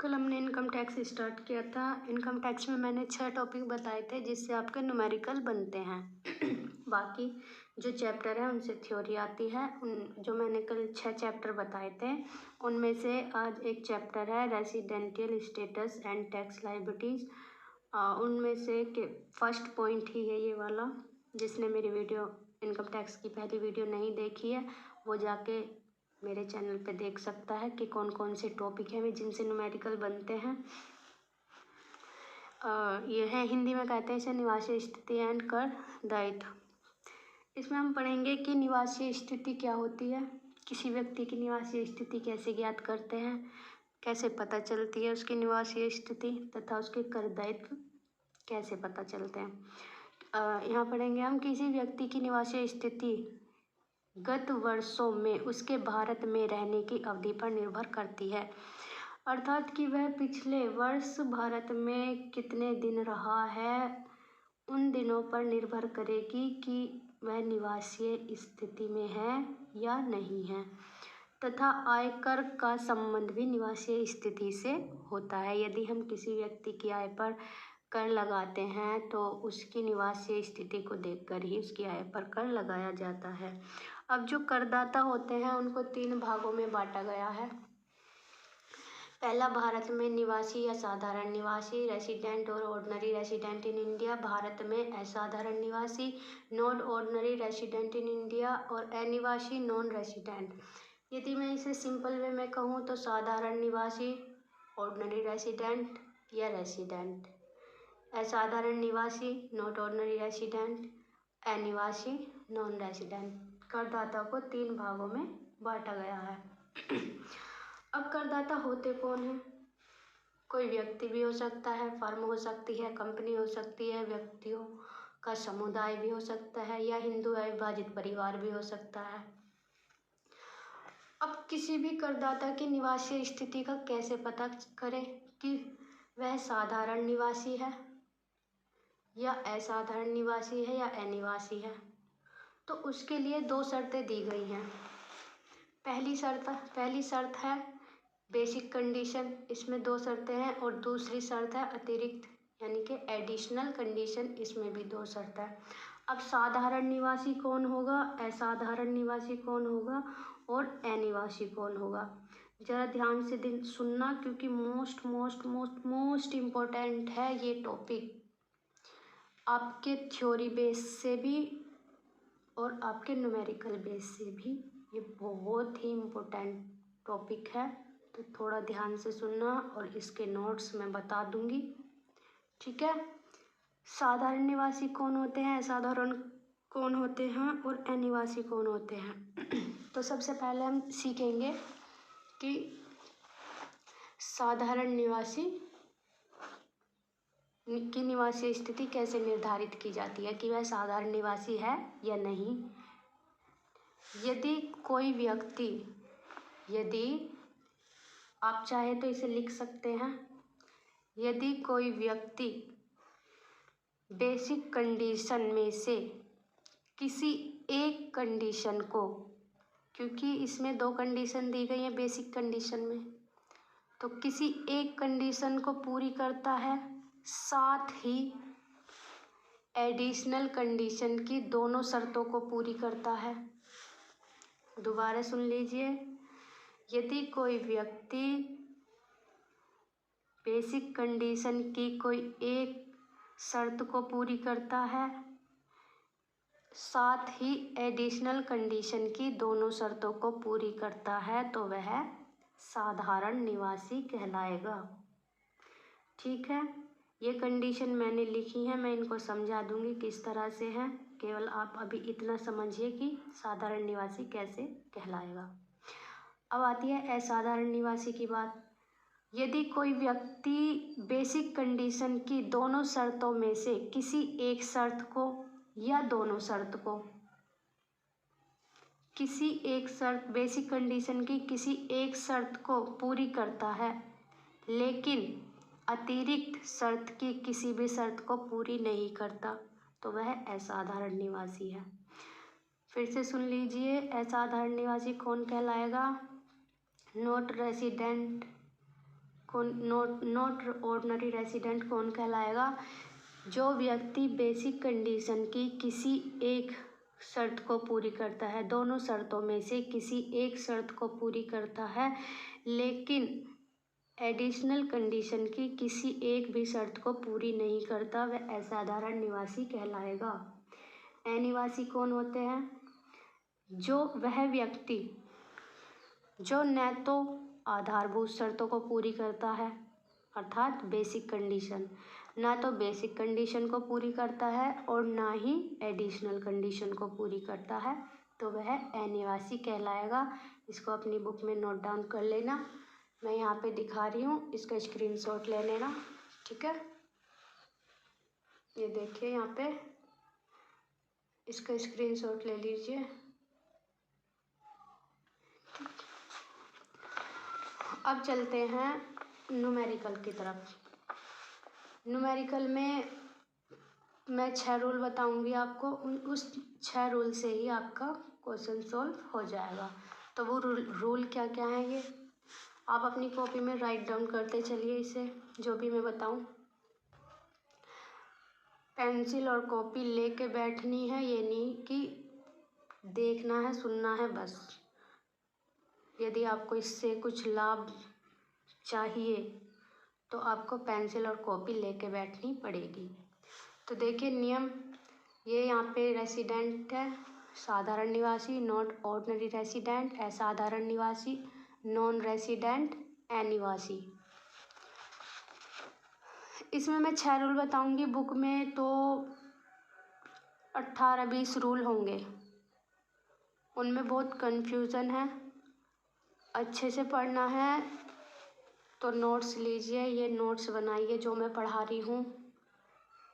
कल हमने income tax start किया था। इनकम टैक्स में मैंने 6 टॉपिक बताए थे जिससे आपके न्यूमेरिकल बनते हैं। बाकी जो चैप्टर है उनसे थ्योरी आती है। जो मैंने कल 6 चैप्टर बताए थे उनमें से आज एक चैप्टर है residential status and tax liabilities. उनमें से फर्स्ट पॉइंट ही है ये वाला। जिसने मेरी वीडियो इनकम टैक्स की पहली वीडियो नहीं देखी है वो जाके मेरे चैनल पे देख सकता है कि कौन कौन से टॉपिक हैं जिनसे न्यूमेरिकल बनते हैं। ये है, हिंदी में कहते हैं इसे निवासी स्थिति एंड कर दायित्व। इसमें हम पढ़ेंगे कि निवासी स्थिति क्या होती है, किसी व्यक्ति की निवासी स्थिति कैसे ज्ञात करते हैं, कैसे पता चलती है उसकी निवासी स्थिति, तथा उसके कर दायित्व कैसे पता चलते हैं। यहाँ पढ़ेंगे हम किसी व्यक्ति की निवासी स्थिति गत वर्षों में उसके भारत में रहने की अवधि पर निर्भर करती है, अर्थात कि वह पिछले वर्ष भारत में कितने दिन रहा है उन दिनों पर निर्भर करेगी कि वह निवासीय स्थिति में है या नहीं है। तथा आयकर का संबंध भी निवासीय स्थिति से होता है। यदि हम किसी व्यक्ति की आय पर कर लगाते हैं तो उसकी निवासीय स्थिति को देखकर ही उसकी आय पर कर लगाया जाता है। अब जो करदाता होते हैं उनको 3 भागों में बांटा गया है। पहला, भारत में निवासी या साधारण निवासी, रेसिडेंट और ordinary resident in India. Bharat में असाधारण निवासी, non ordinary resident in India, और अनिवासी नॉन रेसिडेंट। यदि मैं इसे सिंपल वे में कहूँ तो साधारण निवासी, ऑर्डिनरी रेसिडेंट या रेसिडेंट, असाधारण निवासी, नॉट ऑर्डिनरी रेसिडेंट, अनिवासी नॉन रेसिडेंट। करदाता को 3 भागों में बांटा गया है। अब करदाता होते कौन हैं? कोई व्यक्ति भी हो सकता है, फर्म हो सकती है, कंपनी हो सकती है, व्यक्तियों का समुदाय भी हो सकता है, या हिंदू अविभाजित परिवार भी हो सकता है। अब किसी भी करदाता की निवासी स्थिति का कैसे पता करें कि वह साधारण निवासी है या असाधारण निवासी है या अनिवासी है? तो उसके लिए 2 शर्तें दी गई हैं। पहली शर्त है बेसिक कंडीशन, इसमें 2 शर्तें हैं, और दूसरी शर्त है अतिरिक्त यानी कि एडिशनल कंडीशन, इसमें भी 2 शर्त है। अब साधारण निवासी कौन होगा, असाधारण निवासी कौन होगा और अनिवासी कौन होगा, ज़रा ध्यान से सुनना, क्योंकि मोस्ट इम्पोर्टेंट है ये टॉपिक। आपके थ्योरी बेस से भी और आपके न्यूमेरिकल बेस से भी ये बहुत ही इम्पोर्टेंट टॉपिक है, तो थोड़ा ध्यान से सुनना, और इसके नोट्स मैं बता दूंगी, ठीक है। साधारण निवासी कौन होते हैं, असाधारण कौन होते हैं और अनिवासी कौन होते हैं। तो सबसे पहले हम सीखेंगे कि साधारण निवासी की निवासी स्थिति कैसे निर्धारित की जाती है कि वह साधारण निवासी है या नहीं। यदि आप चाहे तो इसे लिख सकते हैं, यदि कोई व्यक्ति बेसिक कंडीशन में से किसी एक कंडीशन को, क्योंकि इसमें 2 कंडीशन दी गई हैं बेसिक कंडीशन में, तो किसी एक कंडीशन को पूरी करता है, साथ ही एडिशनल कंडीशन की दोनों शर्तों को पूरी करता है। दोबारा सुन लीजिए, यदि कोई व्यक्ति बेसिक कंडीशन की कोई एक शर्त को पूरी करता है, साथ ही एडिशनल कंडीशन की दोनों शर्तों को पूरी करता है, तो वह साधारण निवासी कहलाएगा। ठीक है, ये कंडीशन मैंने लिखी है, मैं इनको समझा दूंगी किस तरह से है, केवल आप अभी इतना समझिए कि साधारण निवासी कैसे कहलाएगा। अब आती है असाधारण निवासी की बात। यदि कोई व्यक्ति बेसिक कंडीशन की दोनों शर्तों में से किसी एक शर्त को या दोनों शर्त को, बेसिक कंडीशन की किसी एक शर्त को पूरी करता है, लेकिन अतिरिक्त शर्त की किसी भी शर्त को पूरी नहीं करता, तो वह असाधारण निवासी है। फिर से सुन लीजिए, असाधारण निवासी कौन कहलाएगा? Not resident not ordinary resident कौन कहलाएगा? जो व्यक्ति बेसिक कंडीशन की किसी एक शर्त को पूरी करता है, दोनों शर्तों में से किसी एक शर्त को पूरी करता है, लेकिन एडिशनल कंडीशन की किसी एक भी शर्त को पूरी नहीं करता, वह असाधारण निवासी कहलाएगा। अनिवासी कौन होते हैं? जो वह व्यक्ति जो न तो आधारभूत शर्तों को पूरी करता है अर्थात बेसिक कंडीशन, ना तो बेसिक कंडीशन को पूरी करता है और ना ही एडिशनल कंडीशन को पूरी करता है, तो वह अनिवासी कहलाएगा। इसको अपनी बुक में नोट डाउन कर लेना। मैं यहाँ पे दिखा रही हूँ, इसका स्क्रीनशॉट ले लेना, ठीक है। ये देखिए यहाँ पे, इसका स्क्रीनशॉट ले लीजिए। अब चलते हैं न्यूमेरिकल की तरफ। न्यूमेरिकल में मैं 6 रूल बताऊंगी आपको, उस 6 रूल से ही आपका क्वेश्चन सॉल्व हो जाएगा। तो वो रूल क्या क्या हैं ये आप अपनी कॉपी में राइट डाउन करते चलिए, इसे जो भी मैं बताऊं। पेंसिल और कॉपी लेके बैठनी है, ये नहीं कि देखना है सुनना है बस। यदि आपको इससे कुछ लाभ चाहिए तो आपको पेंसिल और कॉपी लेके बैठनी पड़ेगी। तो देखिए नियम, ये यहाँ पे रेसिडेंट है, साधारण निवासी, नॉट ऑर्डिनरी रेसिडेंट, असाधारण निवासी, नॉन रेसिडेंट, अनिवासी। इसमें मैं 6 रूल बताऊंगी, बुक में तो 18-20 रूल होंगे, उनमें बहुत कंफ्यूजन है। अच्छे से पढ़ना है तो नोट्स लीजिए, ये नोट्स बनाइए जो मैं पढ़ा रही हूँ।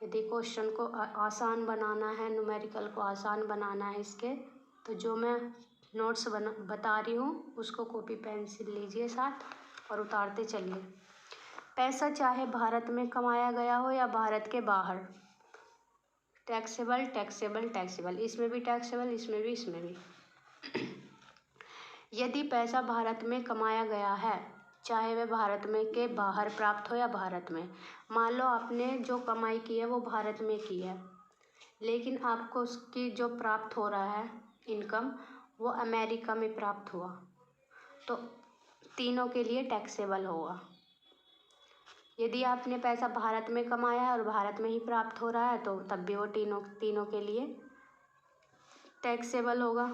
यदि क्वेश्चन को आसान बनाना है, न्यूमेरिकल को आसान बनाना है इसके, तो जो मैं नोट्स बता रही हूँ उसको कॉपी पेंसिल लीजिए साथ और उतारते चलिए। पैसा चाहे भारत में कमाया गया हो या भारत के बाहर, टैक्सेबल टैक्सेबल टैक्सेबल, इसमें भी टैक्सेबल, इसमें भी, इसमें भी। यदि पैसा भारत में कमाया गया है, चाहे वह भारत में के बाहर प्राप्त हो या भारत में, मान लो आपने जो कमाई की है वो भारत में की है, लेकिन आपको उसकी जो प्राप्त हो रहा है इनकम वो अमेरिका में प्राप्त हुआ, तो तीनों के लिए टैक्सेबल होगा। यदि आपने पैसा भारत में कमाया है और भारत में ही प्राप्त हो रहा है तो तब भी वो तीनों के लिए टैक्सेबल होगा।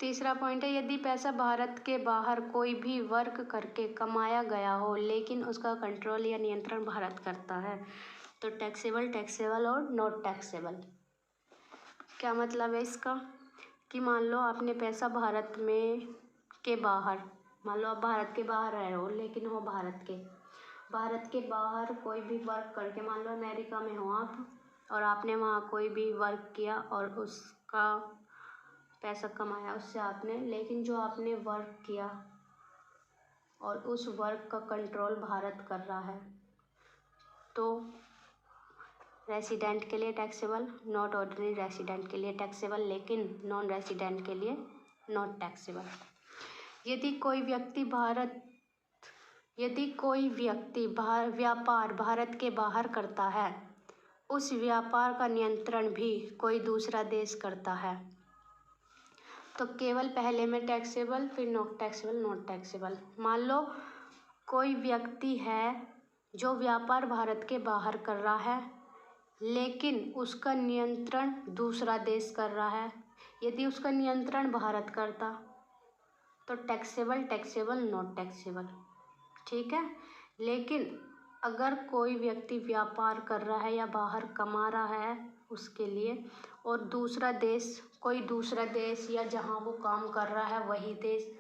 तीसरा पॉइंट है, यदि पैसा भारत के बाहर कोई भी वर्क करके कमाया गया हो लेकिन उसका कंट्रोल या नियंत्रण भारत करता है, तो टैक्सेबल, टैक्सेबल और नॉट टैक्सेबल। क्या मतलब है इसका कि मान लो आपने पैसा भारत में के बाहर, मान लो आप भारत के बाहर रहे हो लेकिन हो भारत के बाहर कोई भी वर्क करके, मान लो अमेरिका में हो आप और आपने वहाँ कोई भी वर्क किया और उसका पैसा कमाया उससे आपने, लेकिन जो आपने वर्क किया और उस वर्क का कंट्रोल भारत कर रहा है, तो रेसिडेंट के लिए टैक्सेबल, नॉट ऑर्डिनरी रेसिडेंट के लिए टैक्सेबल, लेकिन नॉन रेसिडेंट के लिए नॉट टैक्सेबल। यदि कोई व्यक्ति व्यापार भारत के बाहर करता है, उस व्यापार का नियंत्रण भी कोई दूसरा देश करता है, तो केवल पहले में टैक्सेबल, फिर नॉट टैक्सेबल, नॉट टैक्सेबल। मान लो कोई व्यक्ति है जो व्यापार भारत के बाहर कर रहा है लेकिन उसका नियंत्रण दूसरा देश कर रहा है। यदि उसका नियंत्रण भारत करता तो टैक्सेबल, टैक्सेबल, नॉट टैक्सेबल, ठीक है। लेकिन अगर कोई व्यक्ति व्यापार कर रहा है या बाहर कमा रहा है उसके लिए, और कोई दूसरा देश या जहाँ वो काम कर रहा है वही देश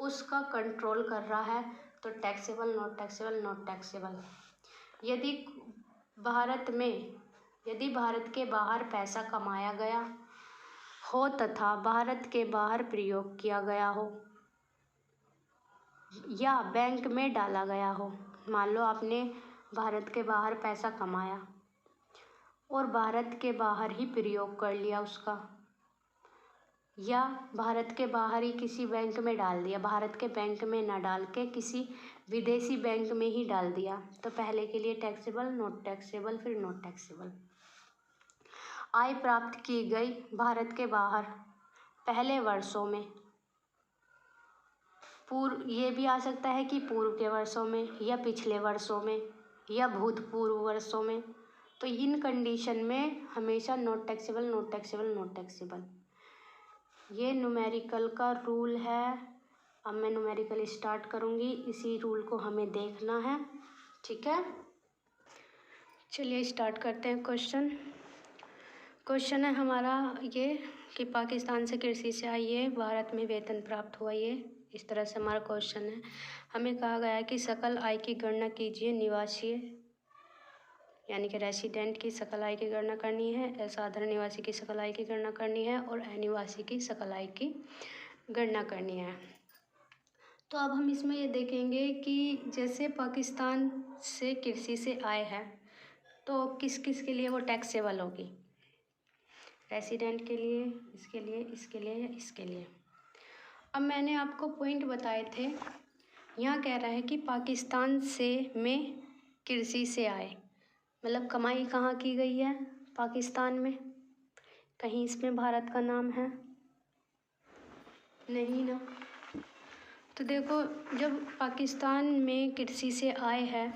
उसका कंट्रोल कर रहा है, तो taxable, not taxable, not taxable. यदि भारत के बाहर पैसा कमाया गया हो तथा भारत के बाहर प्रयोग किया गया हो या बैंक में डाला गया हो, मान लो आपने भारत के बाहर पैसा कमाया और भारत के बाहर ही प्रयोग कर लिया उसका, या भारत के बाहर ही किसी बैंक में डाल दिया, भारत के बैंक में ना डाल के किसी विदेशी बैंक में ही डाल दिया, तो पहले के लिए टैक्सेबल, नॉट टैक्सेबल, फिर नॉट टैक्सेबल। आय प्राप्त की गई भारत के बाहर पहले वर्षों में, पूर्व, ये भी आ सकता है कि पूर्व के वर्षों में या पिछले वर्षों में या भूतपूर्व वर्षों में, तो इन कंडीशन में हमेशा not taxable, not taxable, not taxable. ये न्यूमेरिकल का रूल है। अब मैं न्यूमेरिकल स्टार्ट करूँगी, इसी रूल को हमें देखना है, ठीक है। चलिए स्टार्ट करते हैं। क्वेश्चन है हमारा ये कि पाकिस्तान से कृषि से आई है, भारत में वेतन प्राप्त हुआ, ये इस तरह से हमारा क्वेश्चन है। हमें कहा गया है कि सकल आय की गणना कीजिए, निवासी यानी कि रेसिडेंट की सकल आय की गणना करनी है, असाधारण निवासी की सकल आय की गणना करनी है और अनिवासी की सकल आय की गणना करनी है। तो अब हम इसमें ये देखेंगे कि जैसे पाकिस्तान से कृषि से आय है तो किस किस के लिए वो टैक्सेबल होगी, रेसिडेंट के लिए, इसके लिए, इसके लिए या इसके लिए। अब मैंने आपको पॉइंट बताए थे, यहाँ कह रहा है कि पाकिस्तान से में कृषि से आए, मतलब कमाई कहाँ की गई है, पाकिस्तान में। कहीं इसमें भारत का नाम है नहीं ना। तो देखो, जब पाकिस्तान में कृषि से आए है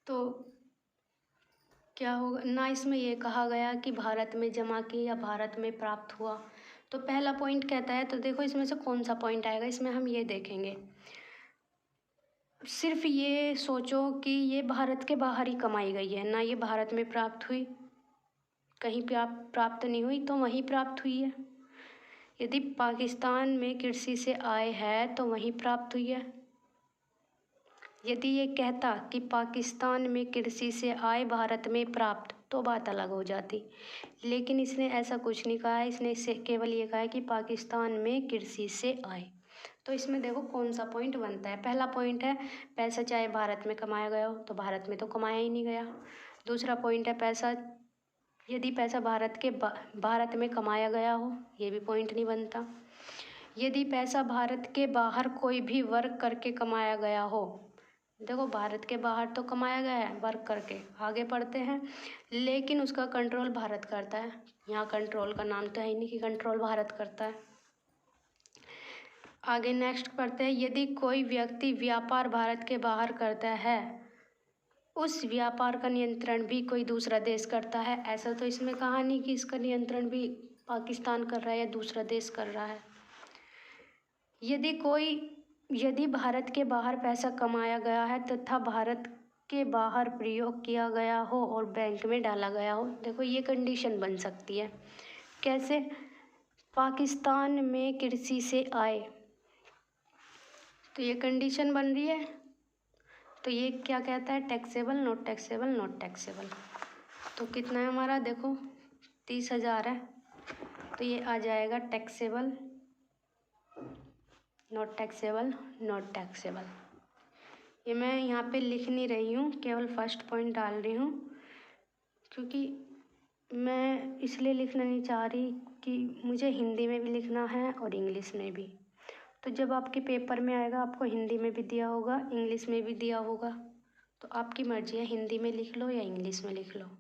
तो क्या होगा ना, इसमें ये कहा गया कि भारत में जमा की या भारत में प्राप्त हुआ। तो पहला पॉइंट कहता है, तो देखो इसमें से कौन सा पॉइंट आएगा, इसमें हम ये देखेंगे। सिर्फ ये सोचो कि ये भारत के बाहर ही कमाई गई है ना, ये भारत में प्राप्त हुई, कहीं प्राप्त नहीं हुई, तो वहीं प्राप्त हुई है। यदि पाकिस्तान में कृषि से आय है तो वहीं प्राप्त हुई है। यदि ये कहता कि पाकिस्तान में कृषि से आय भारत में प्राप्त, तो बात अलग हो जाती, लेकिन इसने ऐसा कुछ नहीं कहा है, इसने इससे केवल ये कहा है कि पाकिस्तान में कृषि से आय। तो इसमें देखो कौन सा पॉइंट बनता है। पहला पॉइंट है पैसा चाहे भारत में कमाया गया हो, तो भारत में तो कमाया ही नहीं गया। दूसरा पॉइंट है पैसा, यदि पैसा भारत में कमाया गया हो, ये भी पॉइंट नहीं बनता। यदि पैसा भारत के बाहर कोई भी वर्क करके कमाया गया हो, देखो भारत के बाहर तो कमाया गया है वर्क करके, आगे पढ़ते हैं, लेकिन उसका कंट्रोल भारत करता है। यहाँ कंट्रोल का नाम तो है ही नहीं कि कंट्रोल भारत करता है। आगे नेक्स्ट पढ़ते हैं, यदि कोई व्यक्ति व्यापार भारत के बाहर करता है, उस व्यापार का नियंत्रण भी कोई दूसरा देश करता है। ऐसा तो इसमें कहा नहीं कि इसका नियंत्रण भी पाकिस्तान कर रहा है या दूसरा देश कर रहा है। यदि भारत के बाहर पैसा कमाया गया है तथा भारत के बाहर प्रयोग किया गया हो और बैंक में डाला गया हो, देखो ये कंडीशन बन सकती है। कैसे, पाकिस्तान में कृषि से आए, तो ये कंडीशन बन रही है। तो ये क्या कहता है, taxable, not taxable, not taxable. तो कितना है हमारा, देखो 30,000 है, तो ये आ जाएगा taxable, not taxable, not taxable. ये मैं यहाँ पे लिख नहीं रही हूँ, केवल फर्स्ट पॉइंट डाल रही हूँ, क्योंकि मैं इसलिए लिखना नहीं चाह रही कि मुझे हिंदी में भी लिखना है और इंग्लिश में भी। तो जब आपके पेपर में आएगा, आपको हिंदी में भी दिया होगा, इंग्लिश में भी दिया होगा, तो आपकी मर्जी है, हिंदी में लिख लो या इंग्लिश में लिख लो,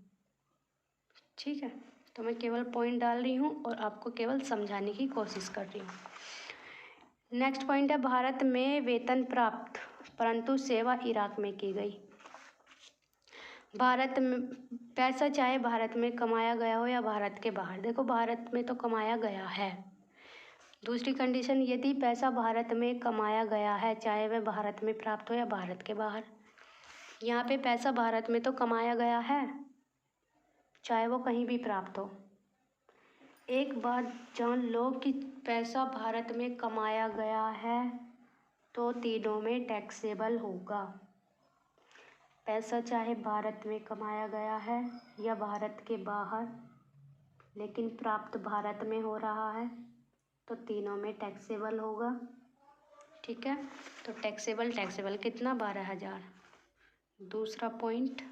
ठीक है। तो मैं केवल पॉइंट डाल रही हूँ और आपको केवल समझाने की कोशिश कर रही हूँ। नेक्स्ट पॉइंट है, भारत में वेतन प्राप्त परंतु सेवा इराक में की गई। भारत में पैसा चाहे भारत में कमाया गया हो या भारत के बाहर, देखो भारत में तो कमाया गया है। दूसरी कंडीशन, यदि पैसा भारत में कमाया गया है, चाहे वह भारत में प्राप्त हो या भारत के बाहर। यहाँ पे पैसा भारत में तो कमाया गया है, चाहे वो कहीं भी प्राप्त हो। एक बात जान लो कि पैसा भारत में कमाया गया है तो तीनों में टैक्सेबल होगा। पैसा चाहे भारत में कमाया गया है या भारत के बाहर, लेकिन प्राप्त भारत में हो रहा है, तो तीनों में टैक्सेबल होगा, ठीक है। तो टैक्सेबल कितना, 12,000। दूसरा पॉइंट,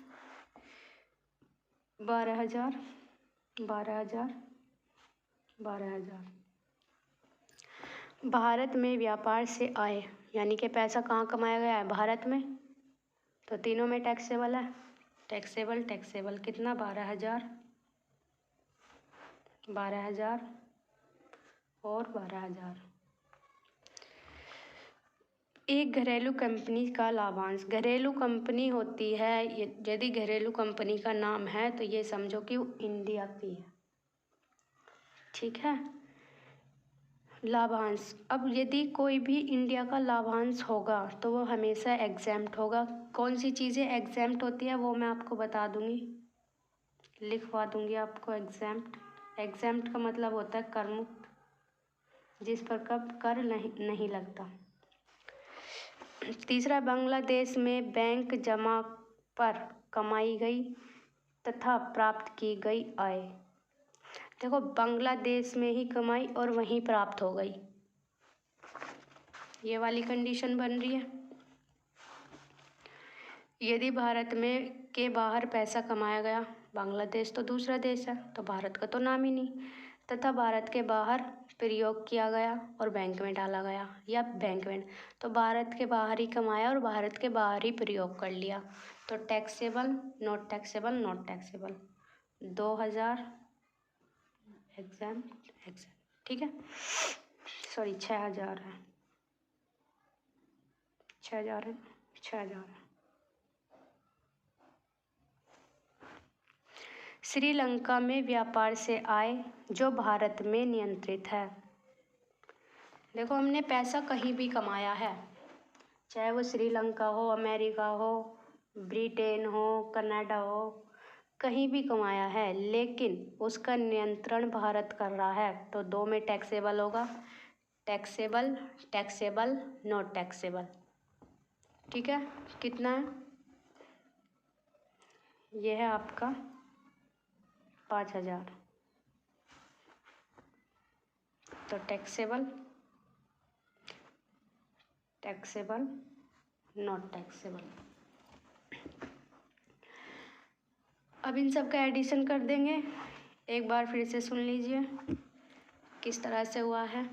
12,000, 12,000, 12,000। भारत में व्यापार से आय यानी कि पैसा कहाँ कमाया गया है, भारत में, तो तीनों में टैक्सेबल है। टैक्सेबल टैक्सेबल कितना, 12,000, 12,000 और 12,000। एक घरेलू कंपनी का लाभांश, घरेलू कंपनी होती है, यदि घरेलू कंपनी का नाम है तो ये समझो कि वो इंडिया की है, ठीक है। लाभांश, अब यदि कोई भी इंडिया का लाभांश होगा तो वो हमेशा एग्जैम्प्ट होगा। कौन सी चीज़ें एग्जैम्प्ट होती है वो मैं आपको बता दूंगी, लिखवा दूंगी आपको। एग्जैम्प्ट का मतलब होता है कर मुक्त, जिस पर कब कर नहीं लगता। तीसरा, बांग्लादेश में बैंक जमा पर कमाई गई तथा प्राप्त की गई आय। देखो, बांग्लादेश में ही कमाई और वहीं प्राप्त हो गई, ये वाली कंडीशन बन रही है। यदि भारत में के बाहर पैसा कमाया गया, बांग्लादेश तो दूसरा देश है तो भारत का तो नाम ही नहीं, तथा भारत के बाहर प्रयोग किया गया और बैंक में डाला गया या बैंक में, तो भारत के बाहर ही कमाया और भारत के बाहर ही प्रयोग कर लिया, तो taxable not taxable not taxable. 2,000 एग्जैम्प्ट, ठीक है, सॉरी 6,000 है, 6,000 है, 6,000 है। श्रीलंका में व्यापार से आय जो भारत में नियंत्रित है। देखो, हमने पैसा कहीं भी कमाया है, चाहे वो श्रीलंका हो, अमेरिका हो, ब्रिटेन हो, कनाडा हो, कहीं भी कमाया है, लेकिन उसका नियंत्रण भारत कर रहा है, तो दो में टैक्सेबल होगा, टैक्सेबल टैक्सेबल नॉट टैक्सेबल, ठीक है। कितना है, ये है आपका 5,000, तो टैक्सेबल टैक्सेबल नॉट टैक्सेबल। अब इन सब का एडिशन कर देंगे, एक बार फिर से सुन लीजिए किस तरह से हुआ है।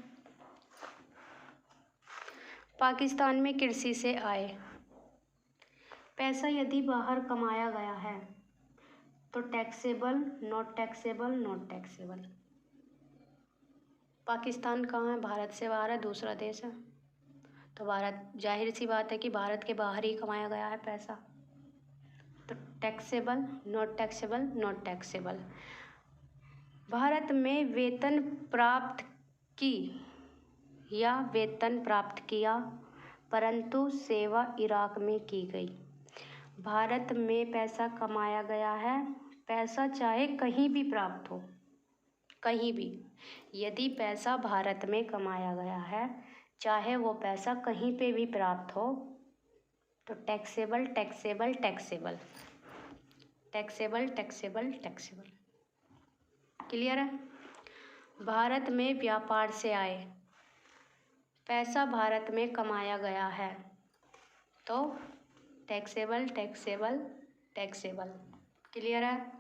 पाकिस्तान में कृषि से आय, पैसा यदि बाहर कमाया गया है तो taxable not taxable not taxable. Pakistan कहाँ है, भारत से बाहर है, दूसरा देश है, तो भारत, जाहिर सी बात है कि भारत के बाहर ही कमाया गया है पैसा, तो taxable not taxable not taxable. Bharat में वेतन प्राप्त की या वेतन प्राप्त किया, परंतु सेवा इराक में की गई। भारत में पैसा कमाया गया है, पैसा चाहे कहीं भी प्राप्त हो, कहीं भी, यदि पैसा भारत में कमाया गया है, चाहे वो पैसा कहीं पे भी प्राप्त हो, तो taxable taxable taxable taxable taxable taxable. Clear है। भारत में व्यापार से आय, पैसा भारत में कमाया गया है, तो टैक्सेबल टैक्सेबल टैक्सेबल। क्लियर है।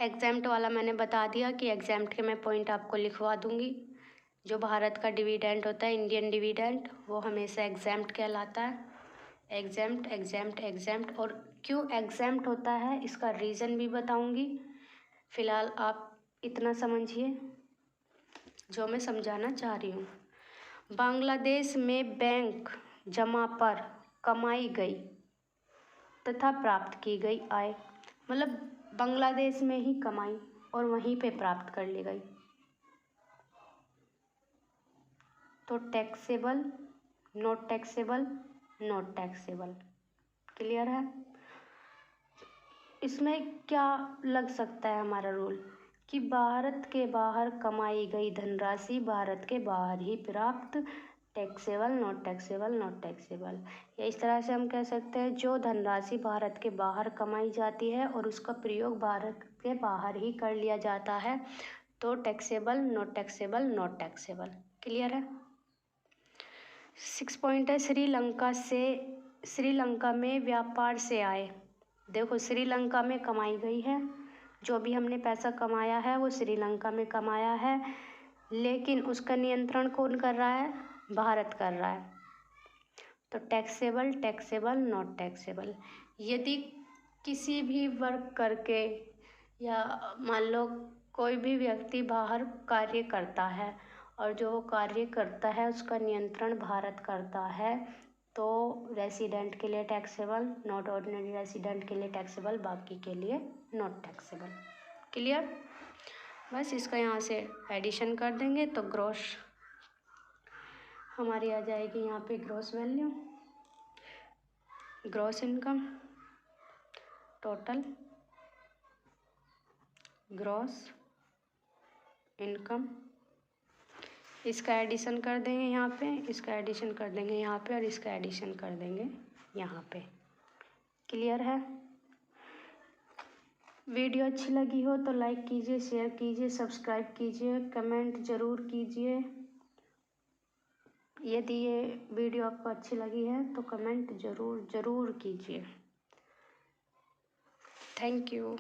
एग्जैम्प्ट वाला मैंने बता दिया कि एग्जैम्प्ट के मैं पॉइंट आपको लिखवा दूंगी। जो भारत का डिविडेंड होता है, इंडियन डिविडेंड, वो हमेशा एग्जैम्प्ट कहलाता है। एग्जैम्प्ट एग्जैम्प्ट एग्जैम्प्ट, और क्यों एग्जैम्प्ट होता है इसका रीज़न भी बताऊंगी। फ़िलहाल आप इतना समझिए जो मैं समझाना चाह रही हूँ। बांग्लादेश में बैंक जमा पर कमाई गई तथा प्राप्त की गई आय, मतलब बांग्लादेश में ही कमाई और वहीं पे प्राप्त कर ली गई, तो taxable not taxable not taxable. Clear है। इसमें क्या लग सकता है हमारा रूल कि भारत के बाहर कमाई गई धनराशि भारत के बाहर ही प्राप्त, taxable not taxable not taxable. या इस तरह से हम कह सकते हैं जो धनराशि भारत के बाहर कमाई जाती है और उसका प्रयोग भारत के बाहर ही कर लिया जाता है, तो taxable not taxable not taxable. Clear है। 6 पॉइंट है, श्रीलंका में व्यापार से आय, देखो श्रीलंका में कमाई गई है, जो भी हमने पैसा कमाया है वो श्रीलंका में कमाया है, लेकिन उसका नियंत्रण कौन कर रहा है? भारत कर रहा है। तो टैक्सेबल, टैक्सेबल, नॉट टैक्सेबल। यदि किसी भी वर्क करके या मान लो कोई भी व्यक्ति बाहर कार्य करता है और जो वो कार्य करता है उसका नियंत्रण भारत करता है, तो रेसिडेंट के लिए टैक्सेबल, नॉट ऑर्डिनरी रेसिडेंट के लिए टैक्सेबल, बाकी के लिए नॉट टैक्सेबल। क्लियर? बस इसका यहाँ से एडिशन कर देंगे तो ग्रॉस हमारी आ जाएगी यहाँ पे gross value, gross income, total gross income. इसका एडिशन कर देंगे यहाँ पे, इसका एडिशन कर देंगे यहाँ पे और इसका एडिशन कर देंगे यहाँ पे। क्लियर है? वीडियो अच्छी लगी हो तो लाइक कीजिए, शेयर कीजिए, सब्सक्राइब कीजिए, कमेंट ज़रूर कीजिए। यदि ये वीडियो आपको अच्छी लगी है तो कमेंट ज़रूर कीजिए। Thank you.